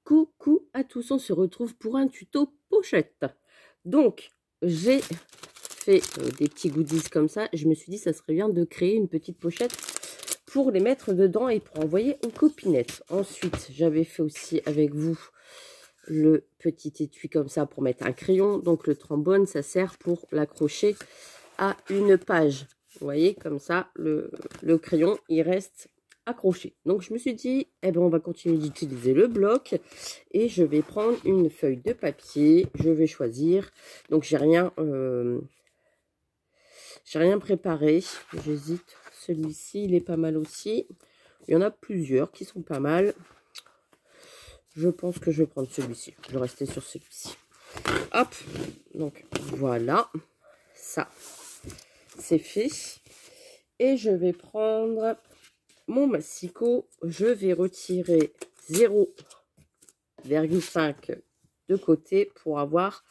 Coucou à tous, on se retrouve pour un tuto pochette. Donc, j'ai fait des petits goodies comme ça. Je me suis dit, ça serait bien de créer une petite pochette pour les mettre dedans et pour envoyer aux copinettes. Ensuite, j'avais fait aussi avec vous le petit étui comme ça pour mettre un crayon. Donc, le trombone, ça sert pour l'accrocher à une page. Vous voyez, comme ça, le crayon, il reste accroché. Donc je me suis dit, eh ben on va continuer d'utiliser le bloc et je vais prendre une feuille de papier. Je vais choisir. Donc j'ai rien préparé. J'hésite. Celui-ci, il est pas mal aussi. Il y en a plusieurs qui sont pas mal. Je pense que je vais prendre celui-ci. Je vais rester sur celui-ci. Hop. Donc voilà. Ça, c'est fait. Et je vais prendre mon massicot, je vais retirer 0,5 de côté pour avoir,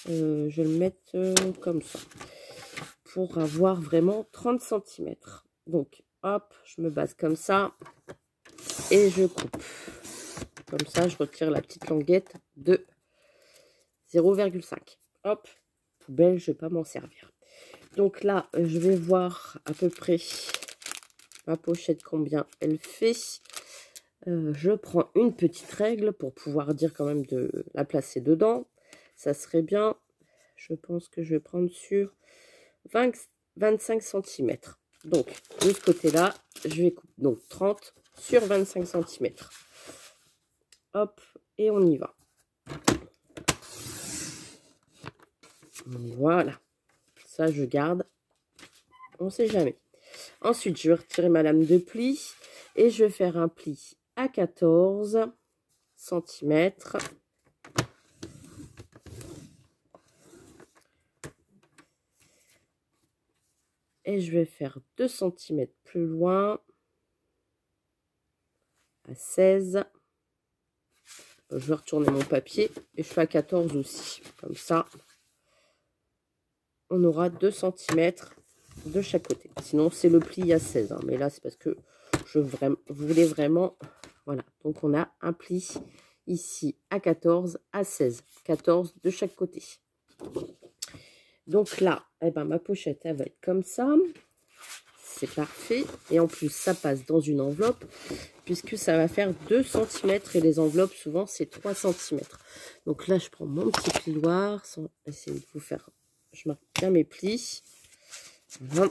je vais le mettre comme ça, pour avoir vraiment 30 cm. Donc, hop, je me base comme ça et je coupe. Comme ça, je retire la petite languette de 0,5. Hop, poubelle, je ne vais pas m'en servir. Donc là, je vais voir à peu près ma pochette combien elle fait. Je prends une petite règle pour pouvoir dire quand même de la placer dedans. Ça serait bien, je pense que je vais prendre sur 25 cm. Donc de ce côté là, je vais couper donc 30 sur 25 cm. Hop, et on y va. Voilà, ça je garde, on sait jamais. Ensuite, je vais retirer ma lame de pli et je vais faire un pli à 14 cm. Et je vais faire 2 cm plus loin à 16. Je vais retourner mon papier et je fais à 14 aussi. Comme ça, on aura 2 cm de chaque côté. Sinon, c'est le pli à 16. Hein. Mais là, c'est parce que je voulais vraiment... Voilà. Donc, on a un pli ici à 14, à 16. 14 de chaque côté. Donc là, eh ben, ma pochette, elle va être comme ça. C'est parfait. Et en plus, ça passe dans une enveloppe puisque ça va faire 2 cm. Et les enveloppes, souvent, c'est 3 cm. Donc là, je prends mon petit plioir sans essayer de vous faire... Je marque bien mes plis. Voilà.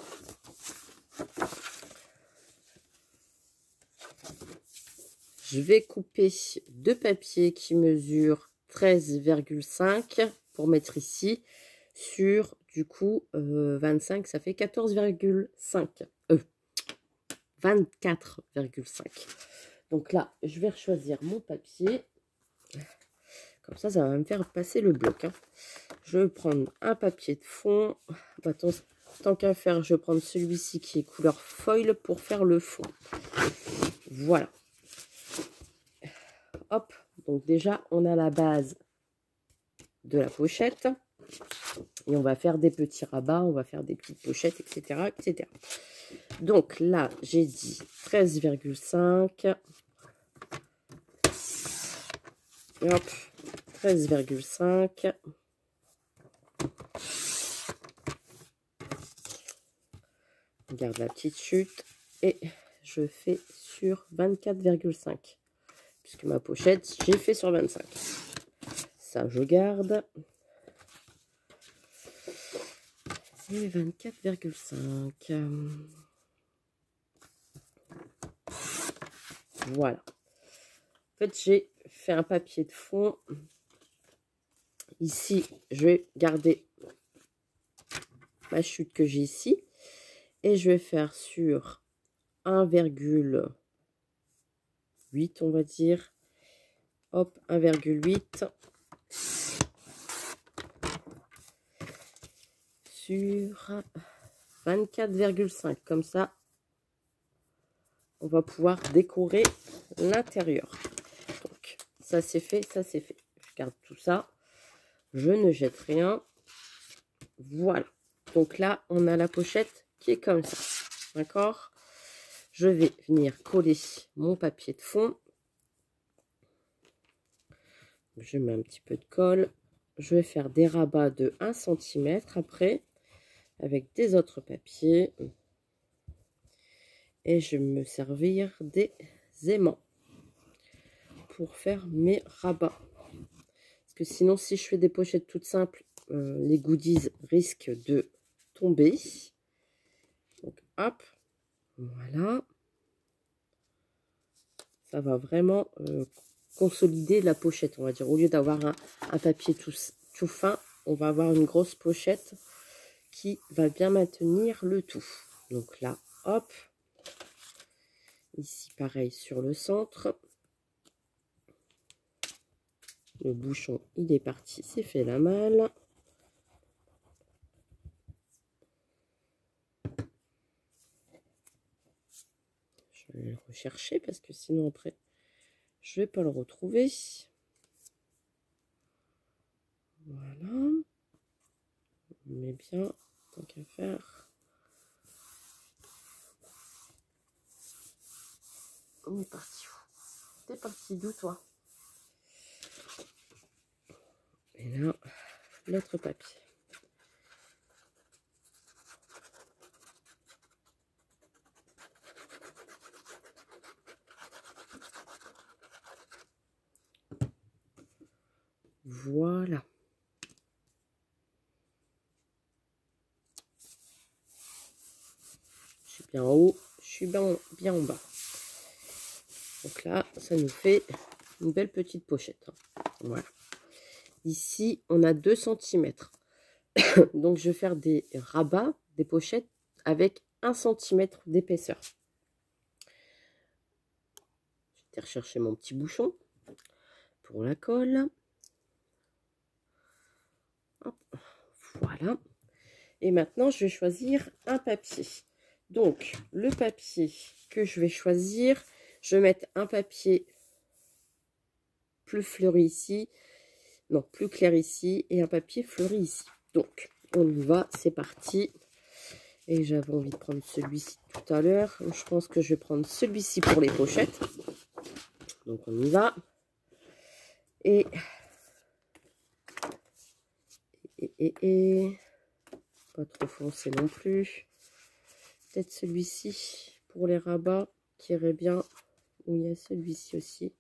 Je vais couper deux papiers qui mesurent 13,5 pour mettre ici sur du coup 25, ça fait 14,5. 24,5. Donc là, je vais choisir mon papier. Comme ça, ça va me faire passer le bloc. Hein. Je vais prendre un papier de fond. Bah, tant qu'à faire, je vais prendre celui-ci qui est couleur foil pour faire le fond. Voilà. Hop. Donc déjà, on a la base de la pochette. Et on va faire des petits rabats, on va faire des petites pochettes, etc. etc. Donc là, j'ai dit 13,5. Hop. 13,5. On garde la petite chute et je fais sur 24,5 puisque ma pochette j'ai fait sur 25. Ça je garde et 24,5. Voilà. En fait j'ai fait un papier de fond. Ici, je vais garder ma chute que j'ai ici. Et je vais faire sur 1,8, on va dire. Hop, 1,8. Sur 24,5. Comme ça, on va pouvoir décorer l'intérieur. Donc, ça c'est fait, ça c'est fait. Je garde tout ça. Je ne jette rien. Voilà. Donc là, on a la pochette qui est comme ça. D'accord? Je vais venir coller mon papier de fond. Je mets un petit peu de colle. Je vais faire des rabats de 1 cm après, avec des autres papiers. Et je vais me servir des aimants pour faire mes rabats. Parce que sinon, si je fais des pochettes toutes simples, les goodies risquent de tomber. Donc, hop, voilà. Ça va vraiment consolider la pochette, on va dire. Au lieu d'avoir un papier tout fin, on va avoir une grosse pochette qui va bien maintenir le tout. Donc là, hop. Ici, pareil, sur le centre. Le bouchon, il est parti, c'est fait la malle. Je vais le rechercher parce que sinon après, je vais pas le retrouver. Voilà. On met bien, tant qu'à faire. On est parti où? T'es parti d'où, toi? Et là, l'autre papier. Voilà. Je suis bien en haut, je suis bien en bas. Donc là, ça nous fait une belle petite pochette. Voilà. Ici, on a 2 cm. Donc, je vais faire des rabats, des pochettes avec 1 cm d'épaisseur. Je vais rechercher mon petit bouchon pour la colle. Hop, voilà. Et maintenant, je vais choisir un papier. Donc, le papier que je vais choisir, je vais mettre un papier plus fleuri ici. Non, plus clair ici. Et un papier fleuri ici. Donc, on y va. C'est parti. Et j'avais envie de prendre celui-ci tout à l'heure. Je pense que je vais prendre celui-ci pour les pochettes. Donc, on y va. Et pas trop foncé non plus. Peut-être celui-ci pour les rabats qui irait bien. Ou il y a celui-ci aussi.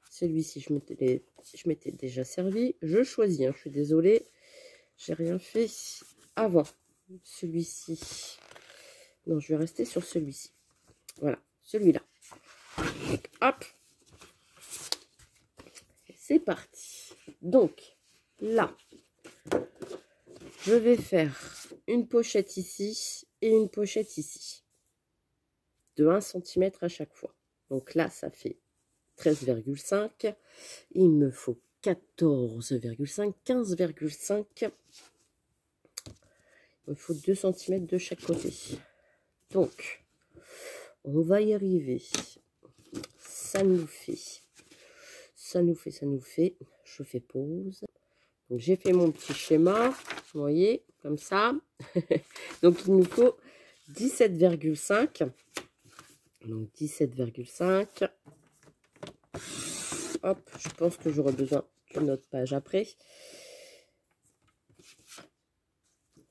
Celui-ci, je m'étais déjà servi. Je choisis, hein, je suis désolée. J'ai rien fait avant. Celui-ci. Non, je vais rester sur celui-ci. Voilà, celui-là. Hop. C'est parti. Donc, là, je vais faire une pochette ici et une pochette ici. De 1 cm à chaque fois. Donc là, ça fait 13,5. Il me faut 14,5, 15,5. Il me faut 2 cm de chaque côté. Donc, on va y arriver. Ça nous fait. Je fais pause. Donc, j'ai fait mon petit schéma. Vous voyez, comme ça. Donc, il nous faut 17,5. Donc, 17,5. Hop, je pense que j'aurai besoin d'une autre page après.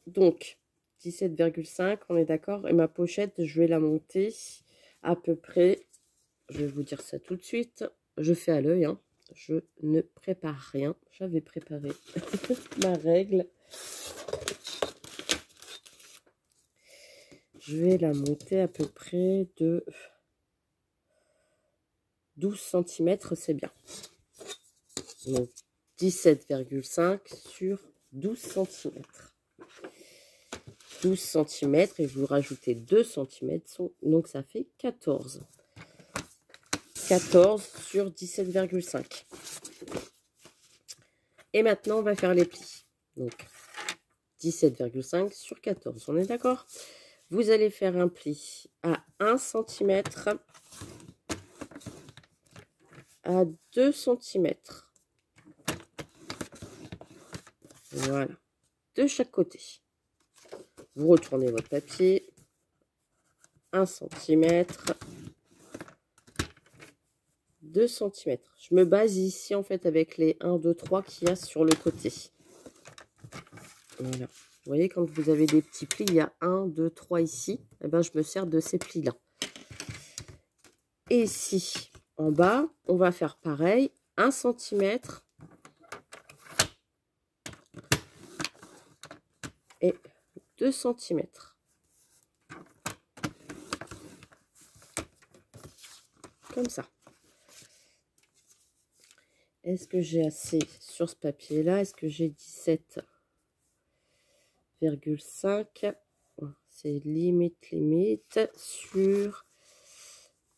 Donc, 17,5, on est d'accord. Et ma pochette, je vais la monter à peu près. Je vais vous dire ça tout de suite. Je fais à l'œil, hein. Je ne prépare rien. J'avais préparé ma règle. Je vais la monter à peu près de 12 cm, c'est bien. Donc, 17,5 sur 12 cm. 12 cm et vous rajoutez 2 cm, donc ça fait 14. 14 sur 17,5. Et maintenant, on va faire les plis. Donc, 17,5 sur 14, on est d'accord? Vous allez faire un pli à 1 cm, à 2 cm. Voilà, de chaque côté. Vous retournez votre papier, 1 cm, 2 cm. Je me base ici, en fait, avec les 1, 2, 3 qu'il y a sur le côté. Voilà. Vous voyez, quand vous avez des petits plis, il y a 1, 2, 3 ici. Et ben, je me sers de ces plis-là. Et ici, en bas, on va faire pareil. 1 cm. Et 2 cm. Comme ça. Est-ce que j'ai assez sur ce papier-là? Est-ce que j'ai 17,5? C'est limite sur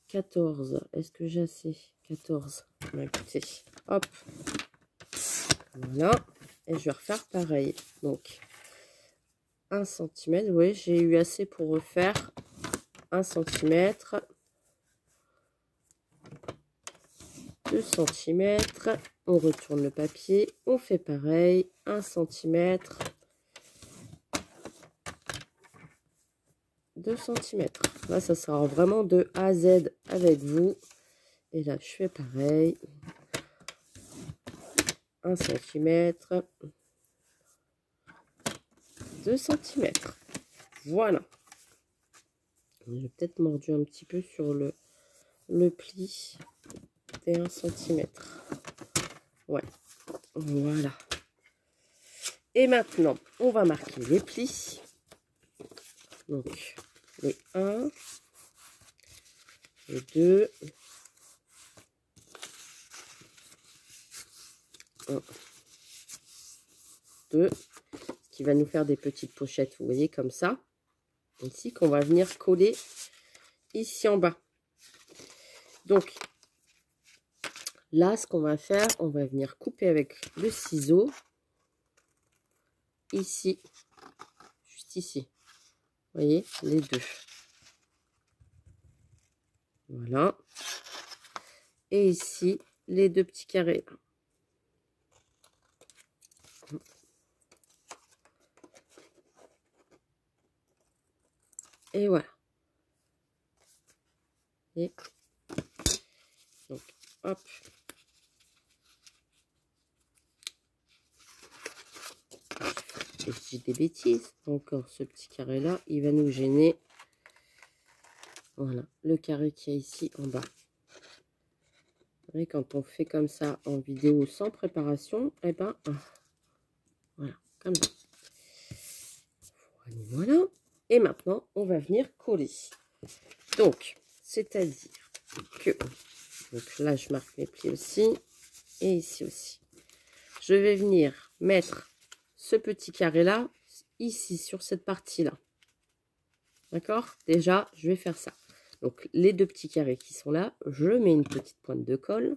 14. Est-ce que j'ai assez? 14. Bah, écoutez, hop. Voilà. Et je vais refaire pareil. Donc, 1 cm. Oui, j'ai eu assez pour refaire 1 cm. 2 cm. On retourne le papier. On fait pareil. 1 cm. 2 cm. Là, ça sera vraiment de A à Z avec vous. Et là, je fais pareil. 1 cm. 2 cm. Voilà. J'ai peut-être mordu un petit peu sur le pli des 1 cm. Ouais. Voilà. Et maintenant, on va marquer les plis. Donc, les 1, les 2, 1, 2, ce qui va nous faire des petites pochettes, vous voyez, comme ça. Ici, qu'on va venir coller ici en bas. Donc, là, ce qu'on va faire, on va venir couper avec le ciseau. Ici, juste ici. Vous voyez, les deux. Voilà. Et ici, les deux petits carrés. Et voilà. Et donc, hop. Et je dis des bêtises. Encore ce petit carré là, il va nous gêner. Voilà, le carré qui est ici en bas. Et quand on fait comme ça en vidéo sans préparation, et ben voilà, comme ça. Voilà. Et maintenant, on va venir coller. Donc, c'est-à-dire que, donc là, je marque mes plis aussi, et ici aussi. Je vais venir mettre ce petit carré-là, ici, sur cette partie-là. D'accord? Déjà, je vais faire ça. Donc, les deux petits carrés qui sont là, je mets une petite pointe de colle.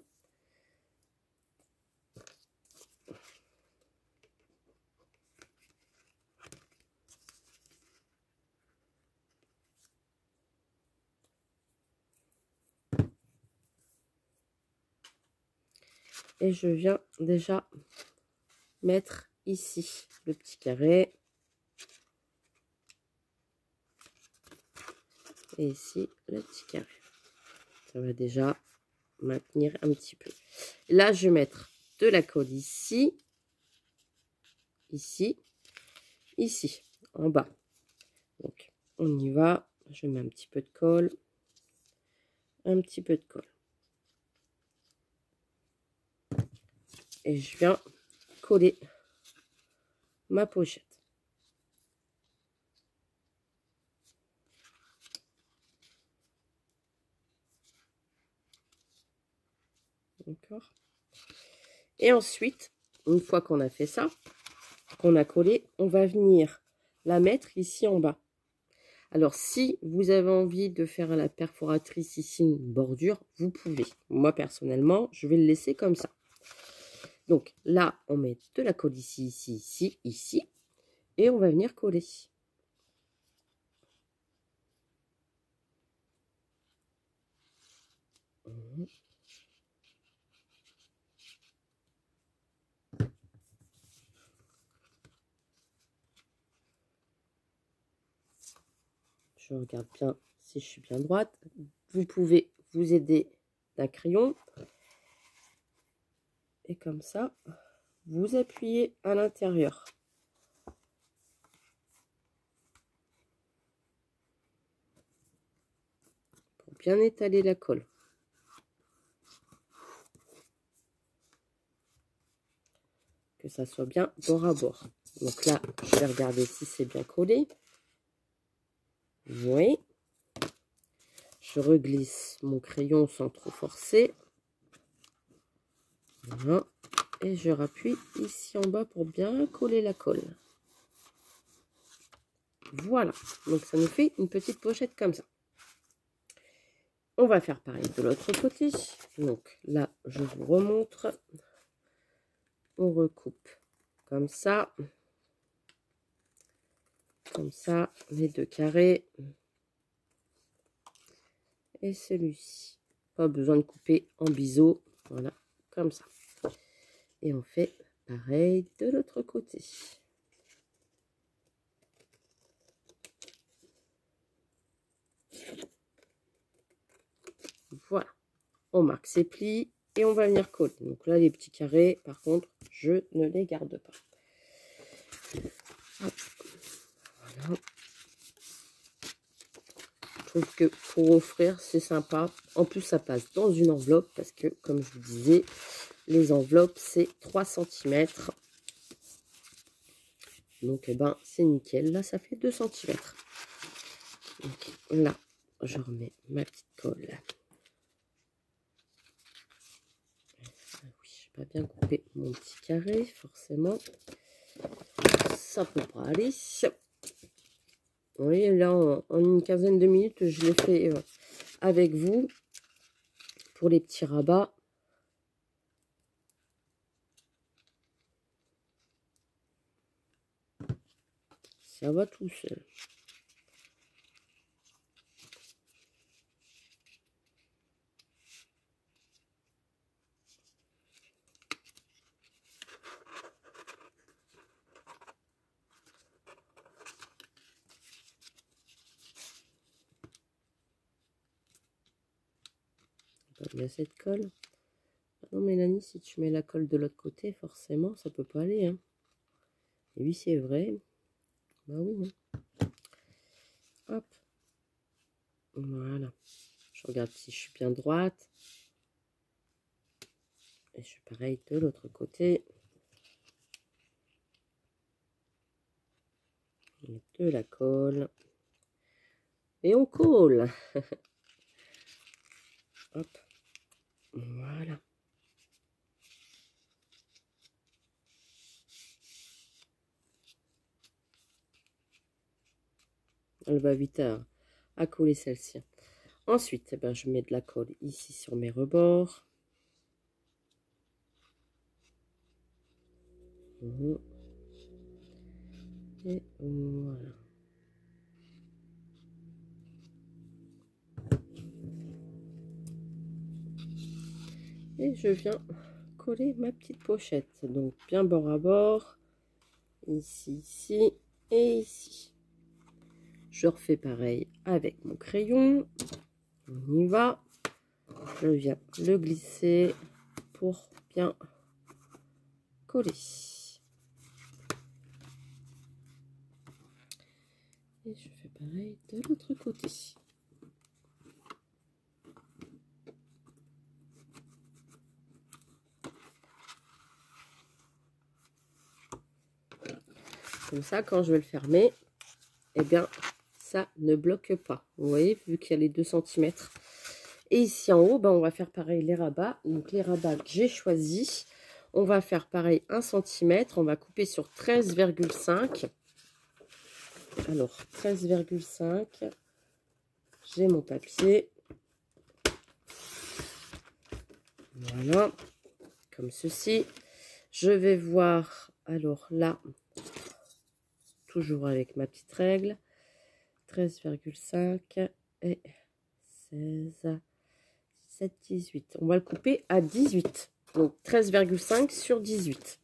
Et je viens déjà mettre ici le petit carré. Et ici, le petit carré. Ça va déjà maintenir un petit peu. Là, je vais mettre de la colle ici, ici, ici, en bas. Donc, on y va. Je mets un petit peu de colle. Un petit peu de colle. Et je viens coller ma pochette. D'accord. Et ensuite, une fois qu'on a fait ça, qu'on a collé, on va venir la mettre ici en bas. Alors, si vous avez envie de faire à la perforatrice ici une bordure, vous pouvez. Moi, personnellement, je vais le laisser comme ça. Donc, là, on met de la colle ici, ici, ici, ici. Et on va venir coller. Je regarde bien si je suis bien droite. Vous pouvez vous aider d'un crayon. Et comme ça, vous appuyez à l'intérieur. Pour bien étaler la colle. Que ça soit bien bord à bord. Donc là, je vais regarder si c'est bien collé. Oui. Je reglisse mon crayon sans trop forcer. Voilà. Et je rappuie ici en bas pour bien coller la colle. Voilà. Donc ça nous fait une petite pochette comme ça. On va faire pareil de l'autre côté. Donc là, je vous remontre. On recoupe comme ça, les deux carrés. Et celui-ci. Pas besoin de couper en biseau. Voilà, comme ça. Et on fait pareil de l'autre côté. Voilà. On marque ses plis et on va venir coller. Donc là, les petits carrés, par contre, je ne les garde pas. Hop. Voilà. Je trouve que pour offrir, c'est sympa. En plus, ça passe dans une enveloppe parce que, comme je vous disais, les enveloppes, c'est 3 cm. Donc, eh ben, c'est nickel. Là, ça fait 2 cm. Donc, là, je remets ma petite colle. Oui, je n'ai pas bien coupé mon petit carré, forcément. Ça peut pas aller. Vous voyez, là, en une quinzaine de minutes, je l'ai fait avec vous pour les petits rabats. Ça va tout seul. Il y a cette colle. Non, Mélanie, si tu mets la colle de l'autre côté, forcément, ça peut pas aller. Hein. Et oui, c'est vrai. Bah oui. Hein. Hop. Voilà. Je regarde si je suis bien droite. Et je fais pareil de l'autre côté. De la colle. Et on colle. Hop. Voilà. Elle va vite à coller celle-ci. Ensuite, eh ben, je mets de la colle ici sur mes rebords. Et voilà. Et je viens coller ma petite pochette. Donc bien bord à bord. Ici, ici et ici. Je refais pareil avec mon crayon. On y va. Je viens le glisser pour bien coller. Et je fais pareil de l'autre côté. Comme ça, quand je vais le fermer, eh bien, ça ne bloque pas. Vous voyez, vu qu'il y a les 2 cm. Et ici en haut, ben, on va faire pareil les rabats. Donc les rabats que j'ai choisis, on va faire pareil 1 cm. On va couper sur 13,5. Alors 13,5. J'ai mon papier. Voilà. Comme ceci. Je vais voir, alors là, toujours avec ma petite règle. 13,5 et 16, 17, 18. On va le couper à 18. Donc 13,5 sur 18.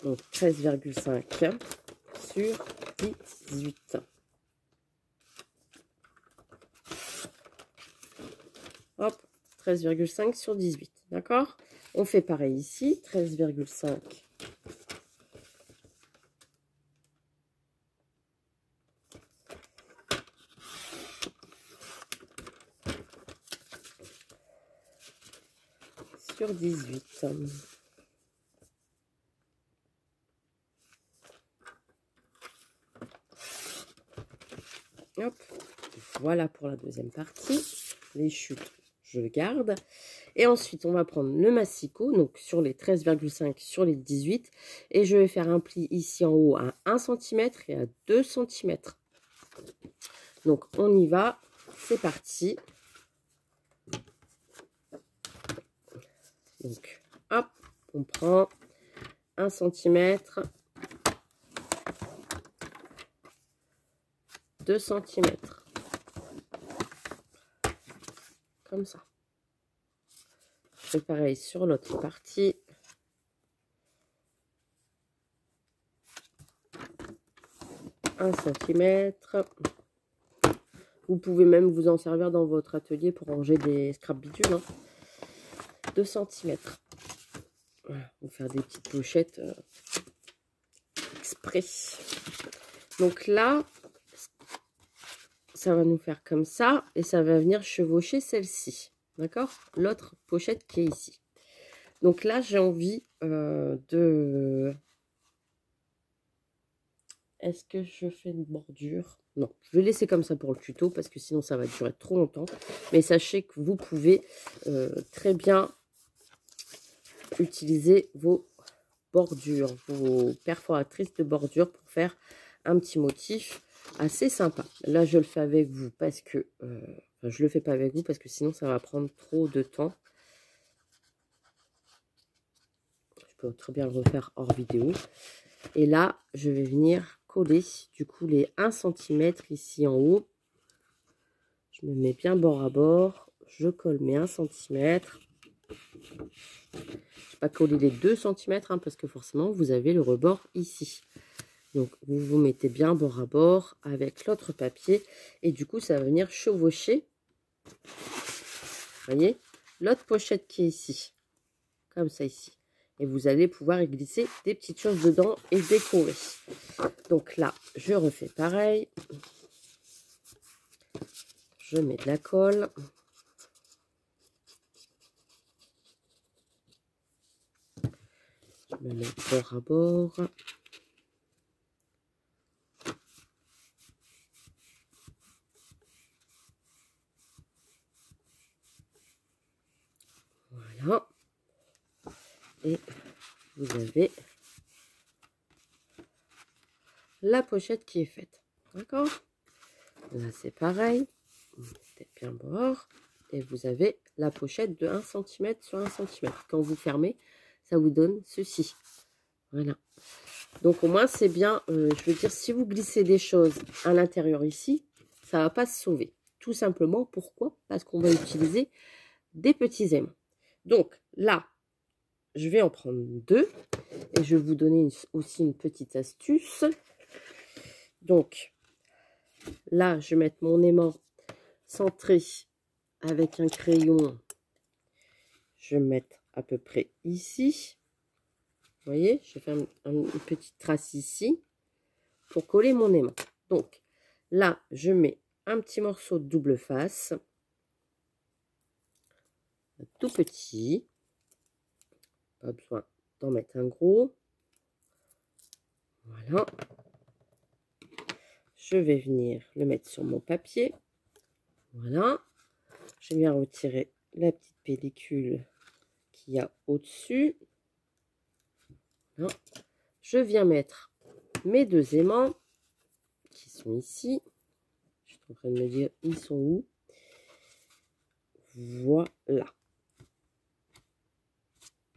Donc 13,5 sur 18. Hop, 13,5 sur 18. D'accord? On fait pareil ici. 13,5 sur 18. Hop. Voilà pour la deuxième partie. Les chutes, je garde. Et ensuite, on va prendre le massicot, donc sur les 13,5 sur les 18. Et je vais faire un pli ici en haut à 1 cm et à 2 cm. Donc, on y va. C'est parti. Donc, hop, on prend 1 cm, 2 cm. Comme ça. Je fais pareil sur l'autre partie. Un centimètre. Vous pouvez même vous en servir dans votre atelier pour ranger des scrap bitume. Hein. 2 cm. Voilà, vous faire des petites pochettes exprès. Donc là, ça va nous faire comme ça et ça va venir chevaucher celle-ci. D'accord? L'autre pochette qui est ici. Donc là, j'ai envie de... Est-ce que je fais une bordure? Non, je vais laisser comme ça pour le tuto parce que sinon ça va durer trop longtemps. Mais sachez que vous pouvez très bien utiliser vos bordures, vos perforatrices de bordure pour faire un petit motif assez sympa. Là, je le fais avec vous parce que... enfin, je le fais pas avec vous parce que sinon ça va prendre trop de temps. Je peux très bien le refaire hors vidéo. Et là, je vais venir coller du coup les 1 cm ici en haut. Je me mets bien bord à bord. Je colle mes 1 cm. Je ne vais pas coller les 2 cm hein, parce que forcément vous avez le rebord ici. Donc vous vous mettez bien bord à bord avec l'autre papier. Et du coup ça va venir chevaucher. Vous voyez, l'autre pochette qui est ici. Comme ça ici. Et vous allez pouvoir y glisser des petites choses dedans et décorer. Donc là, je refais pareil. Je mets de la colle. Je me mets bord à bord. Voilà. Et vous avez la pochette qui est faite. D'accord? Là, c'est pareil. Vous mettez bien bord. Et vous avez la pochette de 1 cm sur 1 cm. Quand vous fermez, ça vous donne ceci. Voilà. Donc, au moins, c'est bien. Je veux dire, si vous glissez des choses à l'intérieur ici, ça ne va pas se sauver. Tout simplement, pourquoi? Parce qu'on va utiliser des petits aimants. Donc, là, je vais en prendre 2. Et je vais vous donner aussi une petite astuce. Donc, là, je vais mettre mon aimant centré avec un crayon. Je vais mettre à peu près ici. Vous voyez, je vais faire une petite trace ici pour coller mon aimant. Donc, là, je mets un petit morceau de double face. Tout petit. Pas besoin d'en mettre un gros. Voilà. Je vais venir le mettre sur mon papier. Voilà. Je viens retirer la petite pellicule qu'il y a au-dessus. Voilà. Je viens mettre mes 2 aimants qui sont ici. Je suis en train de me dire, ils sont où? Voilà.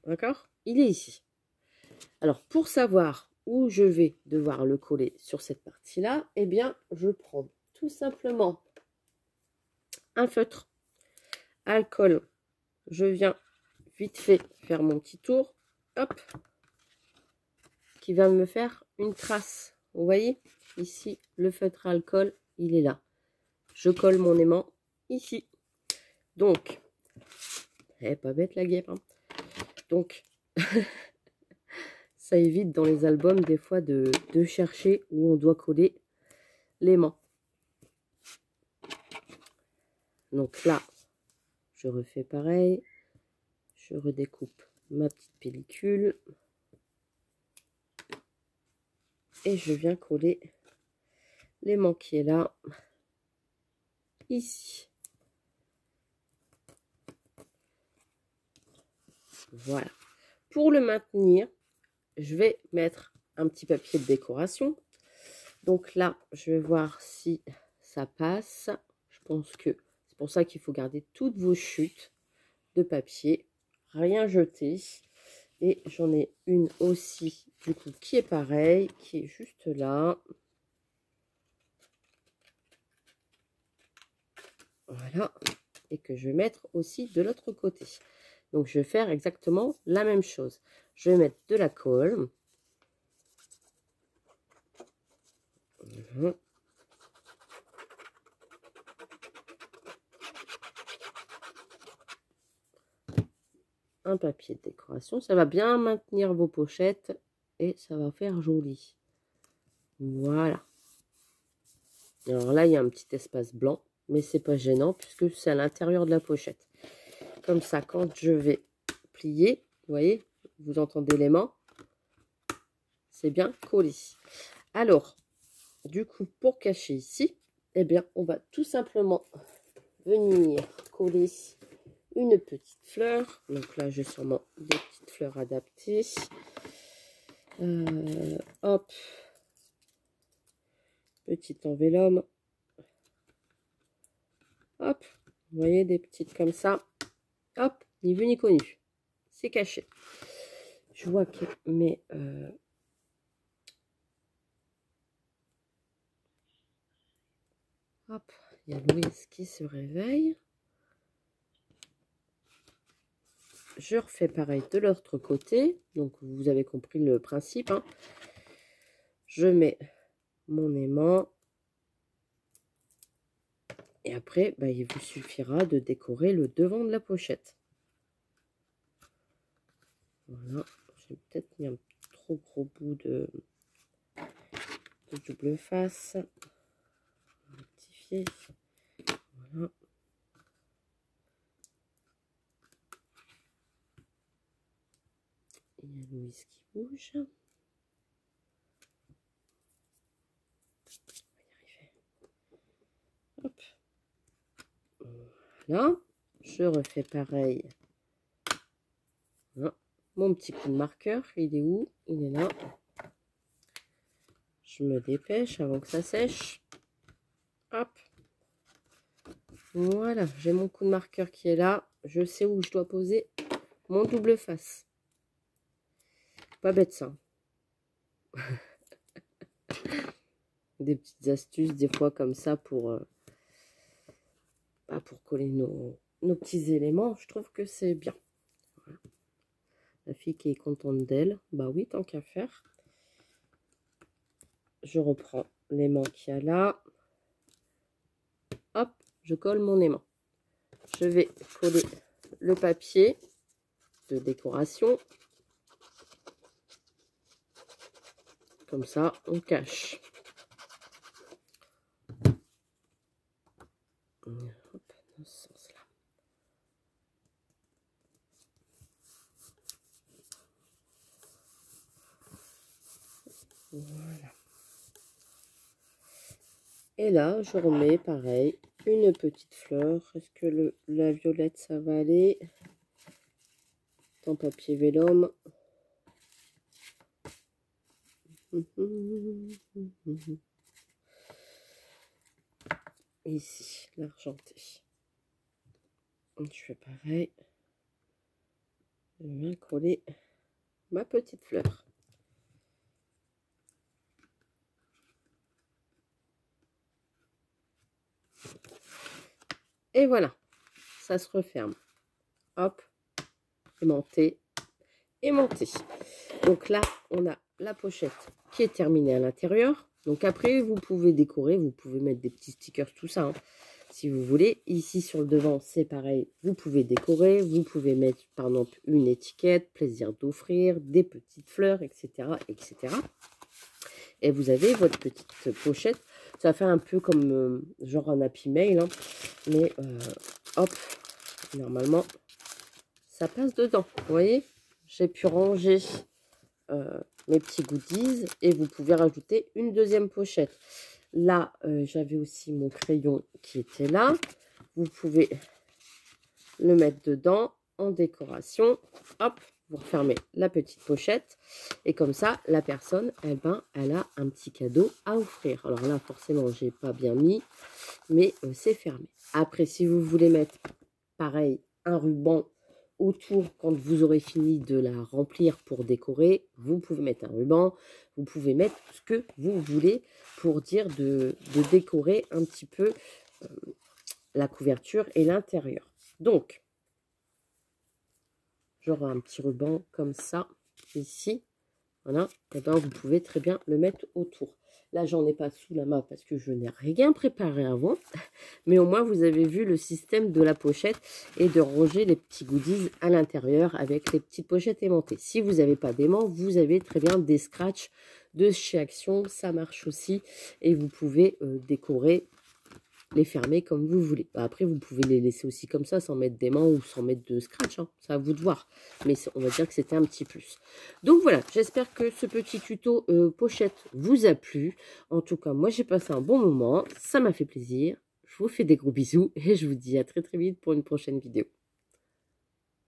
D'accord? Il est ici. Alors, pour savoir où je vais devoir le coller sur cette partie-là, eh bien, je prends tout simplement un feutre, alcool. Je viens vite fait faire mon petit tour. Hop. Qui va me faire une trace. Vous voyez? Ici, le feutre alcool, il est là. Je colle mon aimant ici. Donc, Elle est pas bête la guêpe, hein. Donc, ça évite dans les albums des fois de chercher où on doit coller l'aimant. Donc là, je refais pareil. Je redécoupe ma petite pellicule. Et je viens coller l'aimant qui est là, ici. Voilà. Pour le maintenir, je vais mettre un petit papier de décoration. Donc là, je vais voir si ça passe. Je pense que c'est pour ça qu'il faut garder toutes vos chutes de papier. Rien jeter. Et j'en ai une aussi, du coup, qui est pareille, qui est juste là. Voilà. Et que je vais mettre aussi de l'autre côté. Donc, je vais faire exactement la même chose. Je vais mettre de la colle. Voilà. Un papier de décoration. Ça va bien maintenir vos pochettes et ça va faire joli. Voilà. Alors là, il y a un petit espace blanc, mais c'est pas gênant puisque c'est à l'intérieur de la pochette. Comme ça, quand je vais plier, vous voyez, vous entendez l'aimant, c'est bien collé. Alors, du coup, pour cacher ici, eh bien, on va tout simplement venir coller une petite fleur. Donc là, j'ai sûrement des petites fleurs adaptées. Hop. Petit enveloppe. Hop. Vous voyez, des petites comme ça. Hop. Ni vu ni connu. C'est caché. Je vois que mes... Hop. Il y a Louise qui se réveille. Je refais pareil de l'autre côté. Donc, vous avez compris le principe, hein. Je mets mon aimant. Et après, bah, il vous suffira de décorer le devant de la pochette. Voilà. J'ai peut-être mis un trop gros bout de double face. On va rectifier. Voilà. Il y a Louise qui bouge. On va y arriver. Hop. Voilà. Je refais pareil. Voilà. Mon petit coup de marqueur, il est où? Il est là. Je me dépêche avant que ça sèche. Hop. Voilà, j'ai mon coup de marqueur qui est là. Je sais où je dois poser mon double face. Pas bête ça. Des petites astuces des fois comme ça pour coller nos petits éléments. Je trouve que c'est bien. Voilà. La fille qui est contente d'elle. Bah oui, tant qu'à faire. Je reprends l'aimant qu'il y a là. Hop, je colle mon aimant. Je vais coller le papier de décoration. Comme ça, on cache. Hop, dans ce sens-là. Voilà. Et là, je remets pareil, une petite fleur. Est-ce que la violette, ça va aller? En papier vélum. Ici, l'argenté. Je fais pareil. Je viens coller ma petite fleur. Et voilà, ça se referme. Hop, aimanté, aimanté. Donc là, on a la pochette qui est terminée à l'intérieur. Donc après, vous pouvez décorer, vous pouvez mettre des petits stickers, tout ça, hein. si vous voulez. Ici sur le devant, c'est pareil, vous pouvez décorer, vous pouvez mettre par exemple une étiquette, plaisir d'offrir, des petites fleurs, etc., etc. Et vous avez votre petite pochette. Ça fait un peu comme genre un Happy Mail, hein. Mais hop, normalement, ça passe dedans. Vous voyez, j'ai pu ranger mes petits goodies et vous pouvez rajouter une deuxième pochette. Là, j'avais aussi mon crayon qui était là. Vous pouvez le mettre dedans en décoration. Hop, vous refermez la petite pochette. Et comme ça, la personne, eh ben, elle a un petit cadeau à offrir. Alors là, forcément, j'ai pas bien mis, mais c'est fermé. Après, si vous voulez mettre, pareil, un ruban autour quand vous aurez fini de la remplir pour décorer, vous pouvez mettre un ruban, vous pouvez mettre ce que vous voulez pour dire de décorer un petit peu la couverture et l'intérieur. Donc, j'aurai un petit ruban comme ça, ici, voilà, et ben vous pouvez très bien le mettre autour. Là, j'en ai pas sous la main parce que je n'ai rien préparé avant. Mais au moins, vous avez vu le système de la pochette et de ranger les petits goodies à l'intérieur avec les petites pochettes aimantées. Si vous n'avez pas d'aimant, vous avez très bien des scratchs de chez Action. Ça marche aussi. Et vous pouvez décorer, les fermer comme vous voulez. Après, vous pouvez les laisser aussi comme ça, sans mettre d'aimant ou sans mettre de scratch, hein. C'est à vous de voir. Mais on va dire que c'était un petit plus. Donc voilà, j'espère que ce petit tuto pochette vous a plu. En tout cas, moi, j'ai passé un bon moment. Ça m'a fait plaisir. Je vous fais des gros bisous et je vous dis à très très vite pour une prochaine vidéo.